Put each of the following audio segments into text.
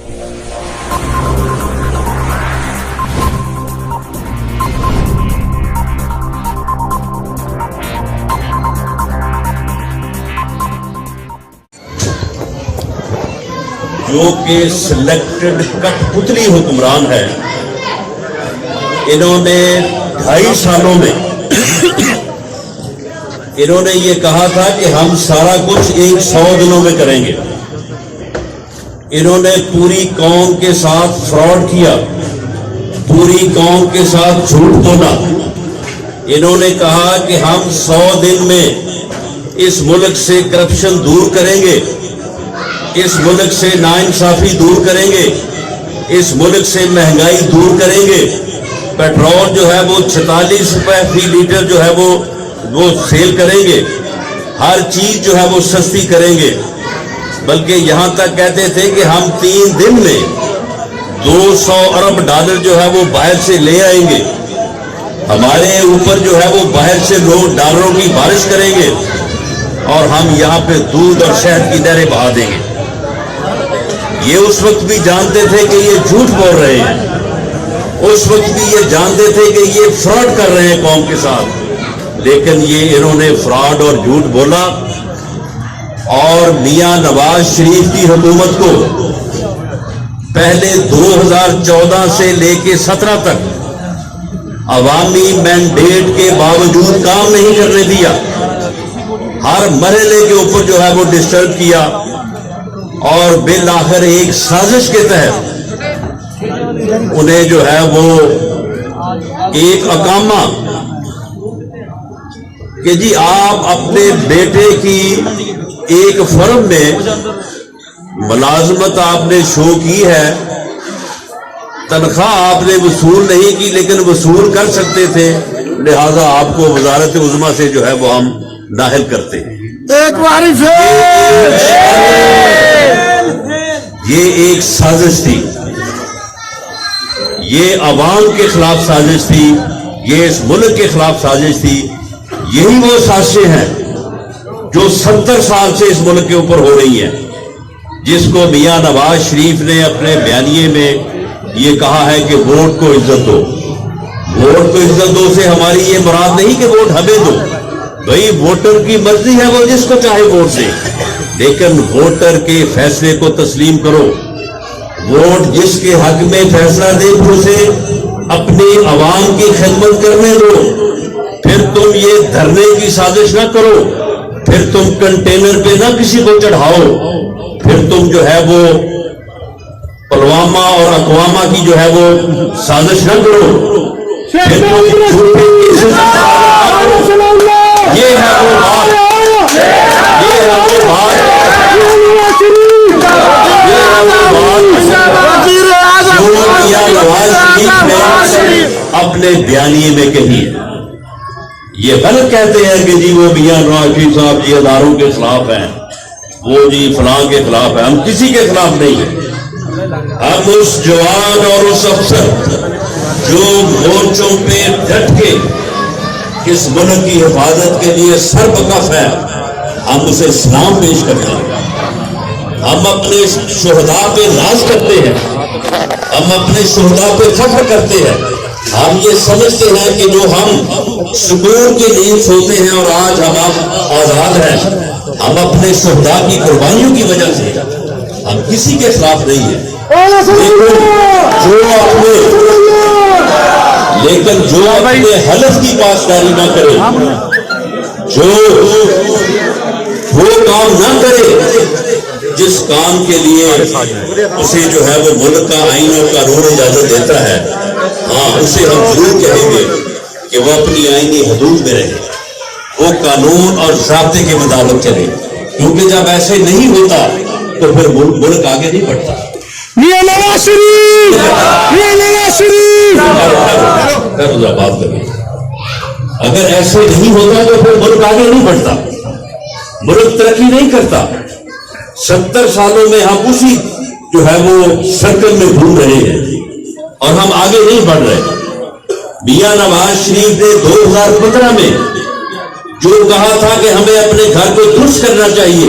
جو کہ سلیکٹڈ کٹپتلی حکمران ہے، انہوں نے 2.5 سالوں میں انہوں نے یہ کہا تھا کہ ہم سارا کچھ 100 دنوں میں کریں گے۔ انہوں نے پوری قوم کے ساتھ فراڈ کیا، پوری قوم کے ساتھ جھوٹ بولا۔ انہوں نے کہا کہ ہم 100 دن میں اس ملک سے کرپشن دور کریں گے، اس ملک سے ناانصافی دور کریں گے، اس ملک سے مہنگائی دور کریں گے۔ پیٹرول جو ہے وہ 46 روپے فی لیٹر جو ہے وہ سیل کریں گے، ہر چیز جو ہے وہ سستی کریں گے۔ بلکہ یہاں تک کہتے تھے کہ ہم 3 دن میں 200 ارب ڈالر جو ہے وہ باہر سے لے آئیں گے، ہمارے اوپر جو ہے وہ باہر سے لوگ ڈالروں کی بارش کریں گے، اور ہم یہاں پہ دودھ اور شہد کی نہریں بہا دیں گے۔ یہ اس وقت بھی جانتے تھے کہ یہ جھوٹ بول رہے ہیں، اس وقت بھی یہ جانتے تھے کہ یہ فراڈ کر رہے ہیں قوم کے ساتھ، لیکن یہ انہوں نے فراڈ اور جھوٹ بولا، اور میاں نواز شریف کی حکومت کو پہلے 2014 سے لے کے 17 تک عوامی مینڈیٹ کے باوجود کام نہیں کرنے دیا، ہر مرحلے کے اوپر جو ہے وہ ڈسٹرب کیا، اور بالآخر ایک سازش کے تحت انہیں جو ہے وہ ایک اقامہ کہ جی آپ اپنے بیٹے کی ایک فرم میں ملازمت آپ نے شو کی ہے، تنخواہ آپ نے وصول نہیں کی لیکن وصول کر سکتے تھے، لہذا آپ کو وزارت عظمیٰ سے جو ہے وہ ہم نااہل کرتے ہیں۔ یہ ایک سازش تھی، یہ عوام کے خلاف سازش تھی، یہ اس ملک کے خلاف سازش تھی۔ یہی وہ سازشیں ہیں جو 70 سال سے اس ملک کے اوپر ہو رہی ہیں، جس کو میاں نواز شریف نے اپنے بیانیے میں یہ کہا ہے کہ ووٹ کو عزت دو، ووٹ کو عزت دو سے ہماری یہ مراد نہیں کہ ووٹ ہمیں دو، بھئی ووٹر کی مرضی ہے، وہ جس کو چاہے ووٹ دے، لیکن ووٹر کے فیصلے کو تسلیم کرو۔ ووٹ جس کے حق میں فیصلہ دے اسے اپنی عوام کی خدمت کرنے دو، پھر تم یہ دھرنے کی سازش نہ کرو، پھر تم کنٹینر پہ نہ کسی کو چڑھاؤ، پھر تم جو ہے وہ پلوامہ اور اقوامہ کی جو ہے وہ سازش نہ کرو، پھر تم جھوٹے کیسز یہ ہے وہ بات، یہ ہے وہ بات، اپنے بیانیے میں کہی ہے۔ یہ غلط کہتے ہیں کہ جی وہ میاں نواز شریف صاحب جی اداروں کے خلاف ہیں، وہ جی فلاں کے خلاف ہیں، ہم کسی کے خلاف نہیں ہیں۔ ہم اس جوان اور اس افسر جو مورچوں پہ ڈٹ کے اس ملک کی حفاظت کے لیے سر بکف ہے، ہم اسے سلام پیش کرتے ہیں۔ ہم اپنے شہداء پہ راز کرتے ہیں، ہم اپنے شہداء پہ فخر کرتے ہیں۔ ہم یہ سمجھتے ہیں کہ جو ہم سکون کی نیند سوتے ہیں اور آج ہم آزاد ہیں، ہم اپنے شہداء کی قربانیوں کی وجہ سے، ہم کسی کے خلاف نہیں ہیں، لیکن جو اپنے حلف کی پاسداری نہ کرے، جو وہ کام نہ کرے جس کام کے لیے اسے جو ہے وہ ملک کا آئین اور قانون اجازت دیتا ہے، ہاں اسے ہم ضرور کہیں گے کہ وہ اپنی آئینی حدود میں رہے، وہ قانون اور ضابطے کے مطابق چلے، کیونکہ جب ایسے نہیں ہوتا تو پھر ملک آگے نہیں بڑھتا۔ میاں نواز شریف، میاں نواز شریف، بات کریں، اگر ایسے نہیں ہوتا تو پھر ملک آگے نہیں بڑھتا، ملک ترقی نہیں کرتا۔ 70 سالوں میں ہم اسی جو ہے وہ سرکل میں گھوم رہے ہیں اور ہم آگے نہیں بڑھ رہے۔ میاں نواز شریف نے 2015 میں جو کہا تھا کہ ہمیں اپنے گھر کو درست کرنا چاہیے،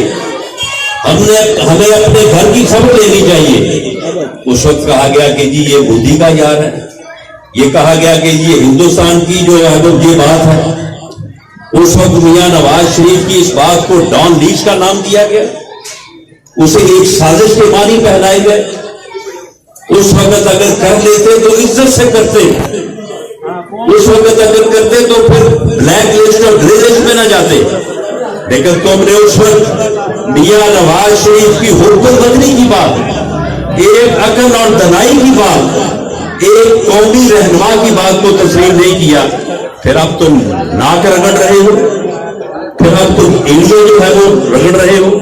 ہمیں اپنے گھر کی خبر لینی چاہیے، اس وقت کہا گیا کہ جی یہ مودی کا یار ہے, یہ کہا گیا کہ یہ ہندوستان کی جو ہے وہ یہ بات ہے. اس وقت میاں نواز شریف کی اس بات کو ڈان لیچ کا نام دیا گیا, اسے ایک سازش کے معنی پہنائے گئے. اس وقت اگر کر لیتے تو عزت سے کرتے, اس وقت اگر کرتے تو پھر بلیک لسٹ اور گرے لسٹ میں نہ جاتے. لیکن تم نے اس وقت میاں نواز شریف کی حکم بدنی کی بات, ایک عقل اور دنائی کی بات, ایک قومی رہنما کی بات کو تسلیم نہیں کیا. پھر اب تم ناک رگڑ رہے ہو, پھر اب تم انڈیا جو ہے وہ رگڑ رہے ہو.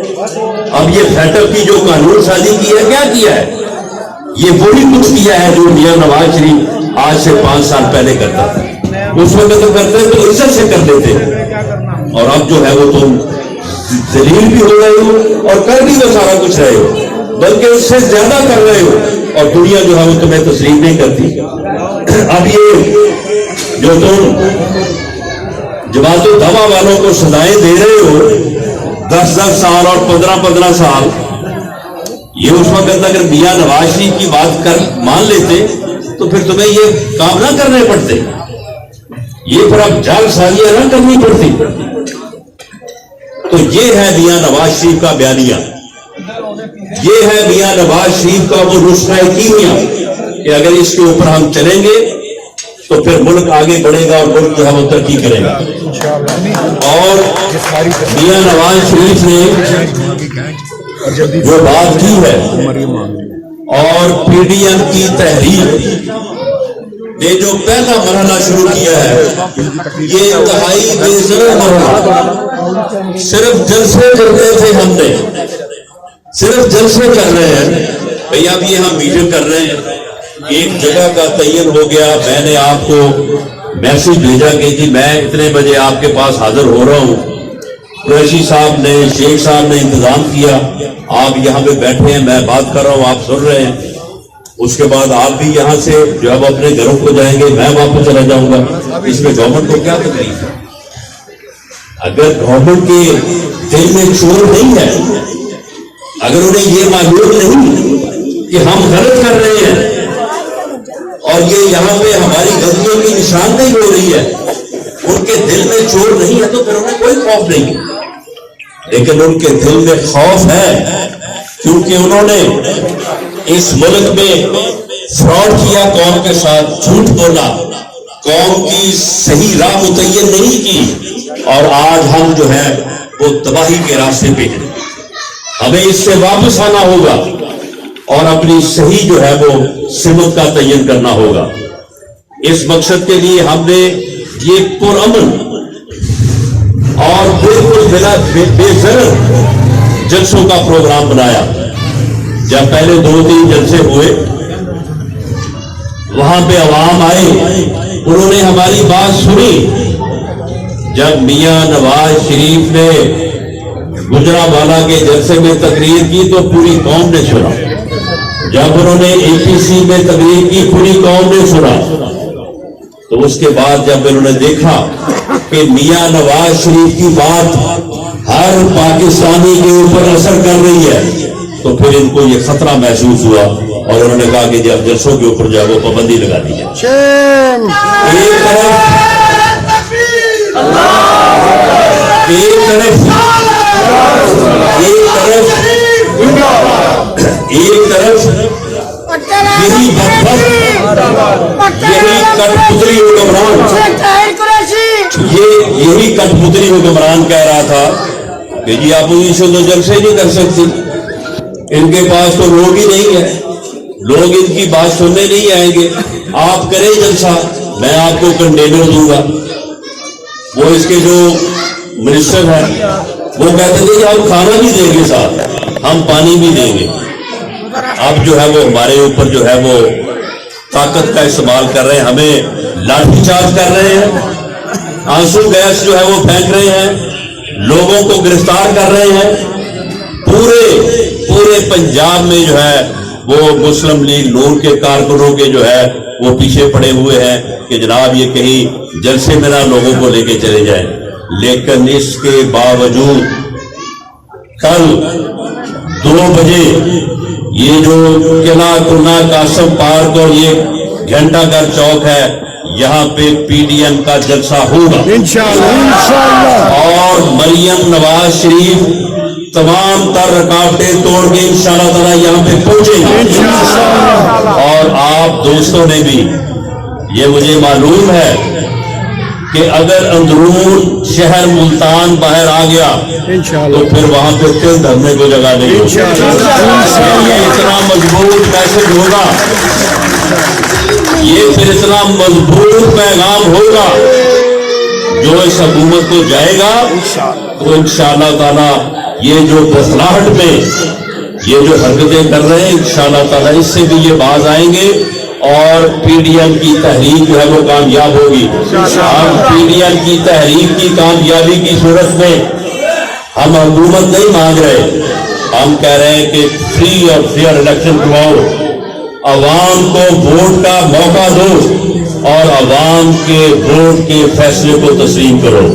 اب یہ فیٹ اپ کی جو قانون سازی کی ہے, کیا کیا ہے؟ یہ وہی کچھ کیا ہے جو میاں نواز شریف آج سے 5 سال پہلے کرتا تھا. اس وقت تو کرتے تو عزت سے کر لیتے, اور اب جو ہے وہ تم ذلیل بھی ہو رہے ہو اور کر بھی وہ سارا کچھ رہے ہو, بلکہ اس سے زیادہ کر رہے ہو, اور دنیا جو ہے وہ تمہیں تسلیم نہیں کرتی. اب یہ جو تم جماعت الدعوہ والوں کو سزائیں دے رہے ہو 10 سال اور 15 سال, یہ اس وقت اگر میاں نواز شریف کی بات کر مان لیتے تو پھر تمہیں یہ کام نہ کرنے پڑتے, یہ پھر اب جال سازیاں نہ کرنی پڑتی. تو یہ ہے میاں نواز شریف کا بیانیہ, یہ ہے میاں نواز شریف کا وہ نسخہ کیمیا کہ اگر اس کے اوپر ہم چلیں گے تو پھر ملک آگے بڑھے گا اور ملک جو ہے وہ ترقی کرے گا. اور میاں نواز شریف نے جو بات کی ہے اور پی ڈی ایم کی تحریک نے جو پہلا مرحلہ شروع کیا ہے, یہ انتہائی بے ضرر مرحلہ. صرف جلسے کرتے تھے, ہم نے صرف جلسے کر رہے ہیں بھئی. اب یہ ہم میٹنگ کر رہے ہیں, ایک جگہ کا تعین ہو گیا, میں نے آپ کو میسج بھیجا کہ جی میں اتنے بجے آپ کے پاس حاضر ہو رہا ہوں. قریشی صاحب نے, شیخ صاحب نے انتظام کیا, آپ یہاں پہ بیٹھے ہیں, میں بات کر رہا ہوں, آپ سن رہے ہیں. اس کے بعد آپ بھی یہاں سے جو اب اپنے گھروں کو جائیں گے, میں واپس چلا جاؤں گا. اس میں گورنمنٹ کو کیا تکلیف ہے؟ اگر گورنمنٹ کے دل میں چور نہیں ہے, اگر انہیں یہ معلوم نہیں کہ ہم غلط کر رہے ہیں اور یہ یہاں پہ ہماری غلطیوں کی نشاندہی ہو رہی ہے, ان کے دل میں چور نہیں ہے تو پھر انہیں کوئی خوف نہیں. لیکن ان کے دل میں خوف ہے, کیونکہ انہوں نے اس ملک میں فراڈ کیا, قوم کے ساتھ جھوٹ بولا, قوم کی صحیح راہ متعین نہیں کی, اور آج ہم جو ہے وہ تباہی کے راستے پہ ہیں. ہمیں اس سے واپس آنا ہوگا اور اپنی صحیح جو ہے وہ سمت کا تعین کرنا ہوگا. اس مقصد کے لیے ہم نے یہ پرامن اور بالکل بے ضرر جلسوں کا پروگرام بنایا. جب پہلے 2-3 جلسے ہوئے, وہاں پہ عوام آئے, انہوں نے ہماری بات سنی. جب میاں نواز شریف نے گجرانوالہ کے جلسے میں تقریر کی تو پوری قوم نے سنا. جب انہوں نے اے پی سی میں تقریر کی, پوری قوم نے سنا. تو اس کے بعد جب انہوں نے دیکھا کہ میاں نواز شریف کی بات ہر پاکستانی کے اوپر اثر کر رہی ہے, تو پھر ان کو یہ خطرہ محسوس ہوا اور انہوں نے کہا کہ جب جلسوں کے اوپر جو ہے وہ پابندی لگا دی جائے. ایک طرف یہی کٹپتلی حکمران, یہی کٹپتلی حکمران کہہ رہا تھا کہ جی اپوزیشن تو جلسے نہیں کر سکتی, ان کے پاس تو لوگ ہی نہیں ہے, لوگ ان کی بات سننے نہیں آئیں گے, آپ کریں جلسہ, میں آپ کو کنٹینر دوں گا. وہ اس کے جو منسٹر ہیں وہ کہتے تھے کہ ہم کھانا بھی دیں گے, ساتھ ہم پانی بھی دیں گے. اب جو ہے وہ ہمارے اوپر جو ہے وہ طاقت کا استعمال کر رہے ہیں, ہمیں لاٹھی چارج کر رہے ہیں, آنسو گیس جو ہے وہ پھینک رہے ہیں, لوگوں کو گرفتار کر رہے ہیں. پورے پنجاب میں جو ہے وہ مسلم لیگ نون کے کارکنوں کے جو ہے وہ پیچھے پڑے ہوئے ہیں کہ جناب یہ کہیں جلسے میں نہ لوگوں کو لے کے چلے جائیں. لیکن اس کے باوجود کل 2 بجے یہ جو قلعہ کنا قاسم پارک اور یہ گھنٹہ گھر چوک ہے یہاں پہ پی ڈی ایم کا جلسہ ہوگا انشاءاللہ اور مریم نواز شریف تمام تر رکاوٹیں توڑ کے انشاءاللہ تعالی یہاں پہ پہنچیں گے. اور آپ دوستوں نے بھی یہ مجھے معلوم ہے کہ اگر اندرون شہر ملتان باہر آ گیا تو پھر وہاں پہ تل دھرنے کو جگہ نہیں ہوگی. یہ اتنا مضبوط میسج ہوگا, یہ پھر اتنا مضبوط پیغام ہوگا جو اس حکومت کو جائے گا تو انشاءاللہ تعالی یہ جو بسلاہٹ میں یہ جو حرکتیں کر رہے ہیں انشاءاللہ تعالی اس سے بھی یہ باز آئیں گے اور پی ڈی ایم کی تحریک جو ہے وہ کامیاب ہوگی. ہم پی ڈی ایم کی تحریک کی کامیابی کی صورت میں ہم حکومت نہیں مانگ رہے, ہم کہہ رہے ہیں کہ فری اور فیئر الیکشن کرواؤ, عوام کو ووٹ کا موقع دو اور عوام کے ووٹ کے فیصلے کو تسلیم کرو.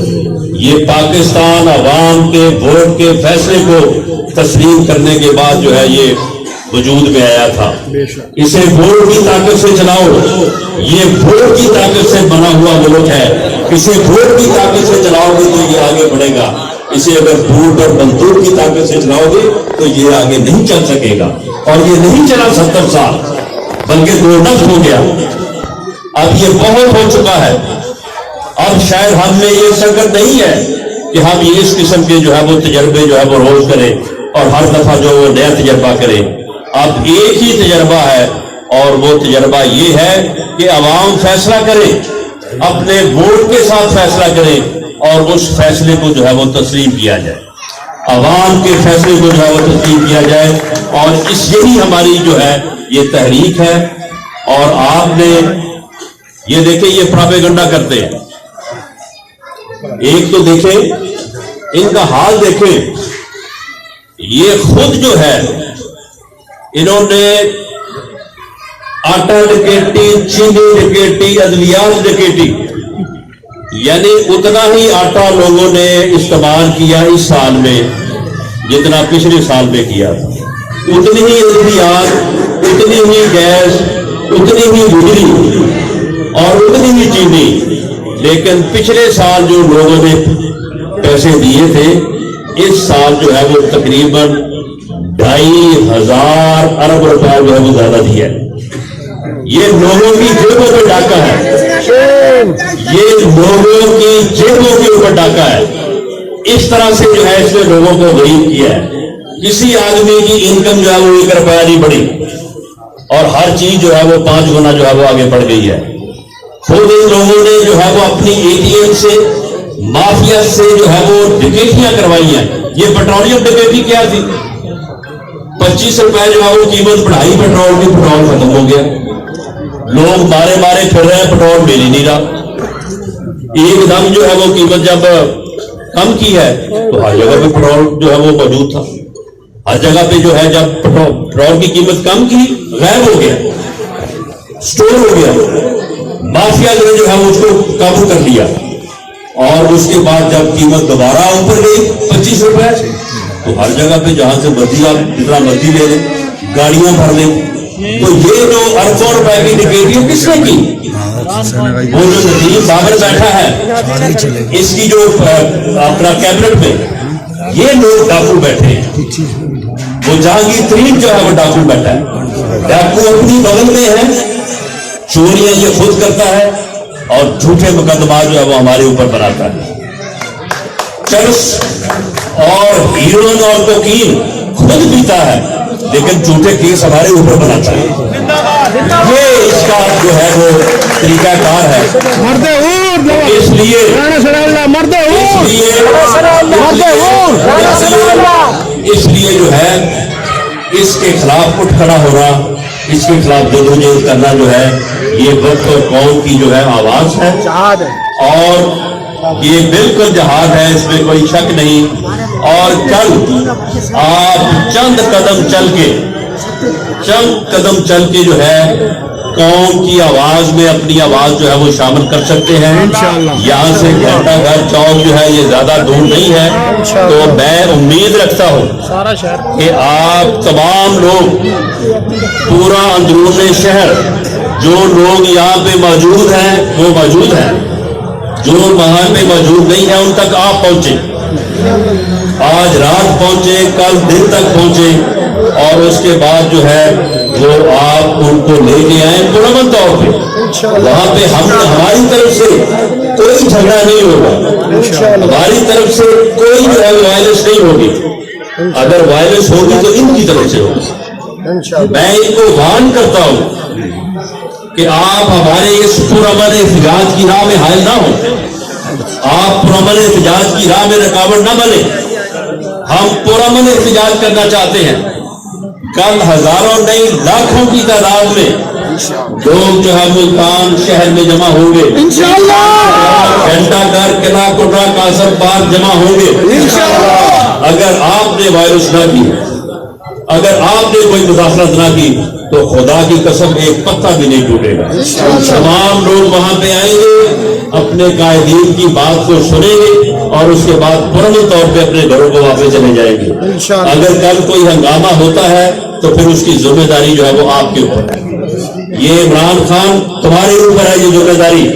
یہ پاکستان عوام کے ووٹ کے فیصلے کو تسلیم کرنے کے بعد جو ہے یہ وجود میں آیا تھا. اسے ووٹ کی طاقت سے چلاؤ, یہ ووٹ کی طاقت سے بنا ہوا ملک ہے, اسے ووٹ کی طاقت سے چلاؤ گے تو یہ آگے بڑھے گا. اسے اگر ووٹ اور بندوق کی طاقت سے چلاؤ گے تو یہ آگے نہیں چل سکے گا. اور یہ نہیں چلا 70 سال بلکہ 2 نفس ہو گیا. اب یہ بہت ہو چکا ہے. اب شاید ہم میں یہ سنگت نہیں ہے کہ ہم یہ اس قسم کے جو ہے وہ تجربے جو ہے وہ روز کریں اور ہر دفعہ جو وہ نیا تجربہ کریں. اب ایک ہی تجربہ ہے اور وہ تجربہ یہ ہے کہ عوام فیصلہ کرے, اپنے ووٹ کے ساتھ فیصلہ کرے اور اس فیصلے کو جو ہے وہ تسلیم کیا جائے. عوام کے فیصلے کو جو ہے وہ تسلیم کیا جائے اور اس یہی ہماری جو ہے یہ تحریک ہے. اور آپ نے یہ دیکھیں یہ پراپیگنڈا کرتے ہیں. ایک تو دیکھیں ان کا حال دیکھیں, یہ خود جو ہے انہوں نے آٹا ڈکیٹی, چینی ڈکیٹی, ادویات ڈکیٹی, یعنی اتنا ہی آٹا لوگوں نے استعمال کیا اس سال میں جتنا پچھلے سال میں کیا تھا, اتنی ہی ادویات, اتنی ہی گیس, اتنی ہی بجلی اور اتنی ہی چینی. لیکن پچھلے سال جو لوگوں نے پیسے دیے تھے اس سال جو ہے وہ تقریباً 2,500 ارب روپے جو ہے وہ زیادہ دیا ہے. یہ لوگوں کی جیبوں پہ ڈاکہ ہے, یہ لوگوں کی جیبوں کے اوپر ڈاکہ ہے. اس طرح سے جو ہے اس نے لوگوں کو غریب کیا ہے. کسی آدمی کی انکم جو ہے وہ 1 روپیہ نہیں بڑھی اور ہر چیز جو ہے وہ 5 گنا جو ہے وہ آگے بڑھ گئی ہے. خود ان لوگوں نے جو ہے وہ اپنی اے ٹی ایم سے مافیا سے جو ہے وہ ڈکیٹیاں کروائی ہیں. یہ پیٹرولیم ڈکیٹی کیا تھی, 25 روپے جو ہے وہ قیمت بڑھائی پیٹرول کی, پیٹرول ختم ہو گیا, لوگ مارے مارے پھر رہے ہیں, پیٹرول مل ہی نہیں رہا. ایک دم جو ہے وہ قیمت جب کم کی ہے تو ہر جگہ پہ پیٹرول جو ہے وہ موجود تھا, ہر جگہ پہ جو ہے جب پیٹرول کی قیمت کم کی غائب ہو گیا, سٹور ہو گیا. مافیا جو ہے اس کو قابو کر لیا اور اس کے بعد جب قیمت دوبارہ اوپر گئی 25 روپے تو ہر جگہ پہ جہاں سے مرضی آپ جتنا مرضی لے لیں, گاڑیاں بھر لیں. تو یہ جو اربوں روپے کی ڈکیٹی کس نے کی, وہ جو ندیم بابر بیٹھا ہے اس کی جو اپنا کیبنٹ میں یہ لوگ ڈاکو بیٹھے ہیں. وہ جہانگیر ترین جو ہے وہ ڈاکو بیٹھا ہے. ڈاکو اپنی بغل میں ہے, چوریاں یہ خود کرتا ہے اور جھوٹے مقدمات جو ہے وہ ہمارے اوپر بناتا ہے. چرس اور ہیروئن اور کوکین خود پیتا ہے لیکن جھوٹے کیس ہمارے اوپر بناتا ہے. یہ اس کا جو ہے وہ طریقہ کار ہے. اس لیے جو ہے اس کے خلاف اٹھ کھڑا ہونا, اس کے خلاف جدوجہد کرنا جو ہے یہ وقت اور قوم کی جو ہے آواز ہے اور یہ بالکل جہاد ہے, اس میں کوئی شک نہیں. اور کل آپ چند قدم چل کے جو ہے قوم کی آواز میں اپنی آواز جو ہے وہ شامل کر سکتے ہیں. یہاں سے گھنٹہ گھر چوک جو ہے یہ زیادہ دور نہیں ہے, تو میں امید رکھتا ہوں کہ آپ تمام لوگ پورا اندرون شہر جو لوگ یہاں پہ موجود ہیں وہ موجود ہیں, جو وہاں پہ موجود نہیں ہیں ان تک آپ پہنچے, آج رات پہنچے, کل دن تک پہنچے, اور اس کے بعد جو ہے وہ آپ ان کو لے کے آئیں پرامن طور پہ. وہاں پہ ہماری طرف سے کوئی جھگڑا نہیں ہوگا, ہماری طرف سے کوئی جو ہے وائلنس نہیں ہوگی. اگر وائلنس ہوگی تو ان کی طرف سے ہوگی. میں ان کو وارن کرتا ہوں کہ آپ ہمارے اس پرامن احتجاج کی راہ میں حائل نہ ہوں, آپ پرامن احتجاج کی راہ میں رکاوٹ نہ بنے. ہم پرامن احتجاج کرنا چاہتے ہیں. کل ہزاروں نہیں لاکھوں کی تعداد میں لوگ جو ہے ملتان شہر میں جمع ہوں گے, گھنٹہ گھر, قلعہ کوٹہ, قاسم پارک جمع ہوں گے. اگر آپ نے وائرس نہ کی, اگر آپ نے کوئی مداخلت نہ کی تو خدا کی قسم ایک پتا بھی نہیں ٹوٹے گا. تمام لوگ وہاں پہ آئیں گے, اپنے قائدین کی بات کو سنیں گے, اور اس کے بعد پرامن طور پہ اپنے گھروں کو واپس چلے جائیں گے. اگر کل کوئی ہنگامہ ہوتا ہے تو پھر اس کی ذمہ داری جو ہے وہ آپ کے اوپر ہے. یہ عمران خان تمہارے اوپر ہے یہ ذمہ داری.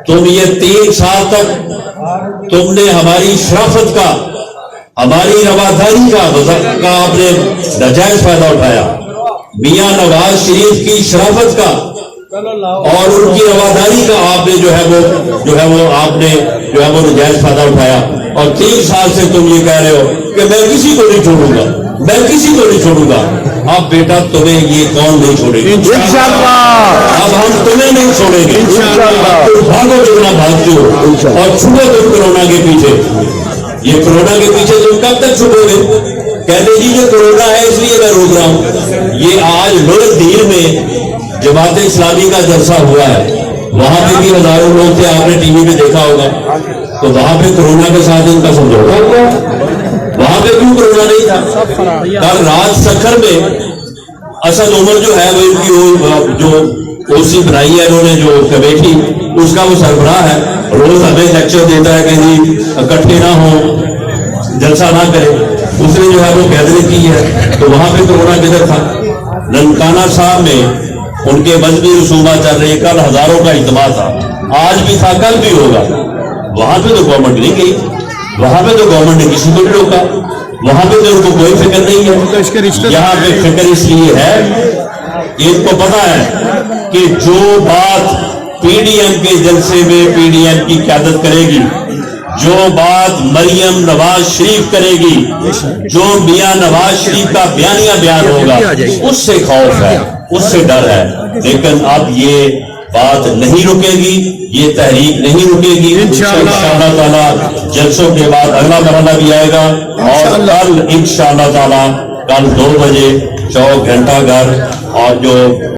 تم یہ 3 سال تک تم نے ہماری شرافت کا, ہماری رواداری کا آپ نے ناجائز فائدہ اٹھایا. میاں نواز شریف کی شرافت کا اور ان کی رواداری کا آپ نے جو ہے وہ آپ نے جو ہے وہ ناجائز فائدہ اٹھایا. اور 3 سال سے تم یہ کہہ رہے ہو کہ میں کسی کو نہیں چھوڑوں گا, میں کسی کو نہیں چھوڑوں گا. اب بیٹا تمہیں یہ کون نہیں چھوڑے گی, اب ہم تمہیں نہیں چھوڑیں گے. بھاگو جتنا بھاگتے ہو, اور چھپو تم کورونا کے پیچھے. یہ کورونا کے پیچھے تم کب تک چھپو گے؟ کہتے جی یہ کورونا ہے اس لیے میں روک رہا ہوں. یہ آج لوگ دیر میں جماعت اسلامی کا جلسہ ہوا ہے, وہاں پہ بھی ہزاروں لوگ تھے, آپ نے ٹی وی پہ دیکھا ہوگا. تو وہاں پہ کورونا کے ساتھ ان کا سمجھوتا, وہاں پہ کیوں کورونا نہیں تھا؟ کل رات سکھر میں اسد عمر جو ہے وہ ان کی جو اوسی بنائی ہے انہوں نے, جو کمیٹی اس کا وہ سربراہ ہے, روز ہمیں لیکچر دیتا ہے کہ جی اکٹھے نہ ہوں, جلسہ نہ کرے. اس نے جو ہے وہ گیدرنگ کی ہے, تو وہاں پہ کورونا کدھر تھا؟ ننکانہ صاحب میں ان کے مذہبی رسومات چل رہے, کل ہزاروں کا اجتماع تھا, آج بھی تھا, کل بھی ہوگا. وہاں پہ تو گورنمنٹ نہیں گئی, وہاں پہ تو گورنمنٹ نے کسی کو نہیں روکا, وہاں پہ تو ان کو کوئی فکر نہیں ہے. یہاں پہ فکر اس لیے ہے کہ ان کو پتا ہے کہ جو بات پی ڈی ایم کے جلسے میں پی ڈی ایم کی قیادت کرے گی, جو بات مریم نواز شریف کرے گی, جو میاں نواز شریف کا بیانیہ بیان ہوگا, اس سے خوف ہے, اس سے ڈر ہے. لیکن اب یہ بات نہیں رکے گی, یہ تحریک نہیں رکے گی. انشاءاللہ تعالی جلسوں کے بعد اگلا مرحلہ بھی آئے گا, اور کل انشاءاللہ تعالی کل 2 بجے چوک گھنٹہ گھر اور جو